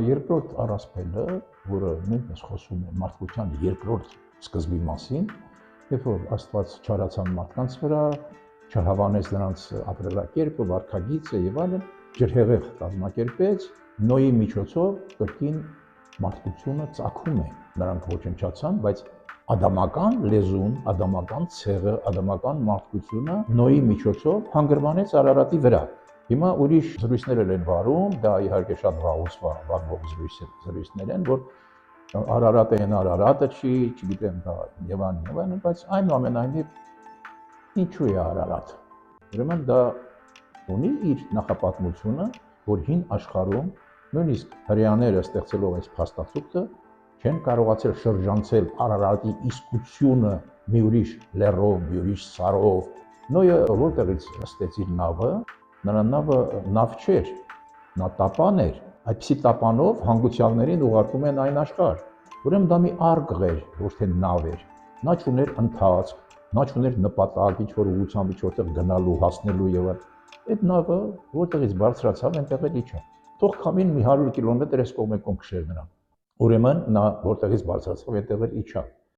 Երկրորդ առասպելը, որը նույնպես խոսում է մարդկության երկրորդ սկզբի մասին, երբ որ Աստված չարացան մարդկանց վրա, չհավանեց նրանց ապրելակերպը, վարքագիծը եւ այլն, ջրհեղեղ կազմակերպեց, Նոյի միջոցով կրկին մարդկությունը ծագում է, նրանք ոչնչացան, բայց ադամական լեզուն, ադամական ցեղը, ադամական մարդկությունը Նոյի միջոցով հանգրվանեց Արարատի վրա։ Հիմա ուրիշ զրույցներ են վարում, դա իհարկե շատ վաղուց վարվող զրույցներ են, որ Արարատը են Արարատը չի, չգիտեմ դա եւ այլն, բայց այնուամենայնիվ ինչու է Արարատը։ Ուրեմն դա ունի իր նախապատմությունը, որ հին աշխարհում նույնիսկ հրեաները ստեղծելով այս փաստաթուղթը չեն կարողացել շրջանցել Արարատի իսկությունը մի ուրիշ լեռով, մի ուրիշ սարով։ Նոյը որտեղից ստեց իր նավը, նրա նավը նավ չէր, նա տապան էր, այդպիսի տապանով հանգուցյալներին ուղարկում են այն աշխարհ։ Ուրեմն դա մի արգղ էր, ոչ թե նավ էր։ Նա չուներ ընթացք, նա չուներ նպատակ, ինչ-որ ուղղությամբ ինչ-որտեղ գնալու, հասնելու եւ այլն։ Այդ նավը որտեղից բարձրացավ, այնտեղ էլ իջավ։ Թող քամին մի 100 կիլոմետր այս կողմը քշեր նրան։ Ուրեմն նա որտեղից բարձրացավ, այնտեղ էլ իջավ։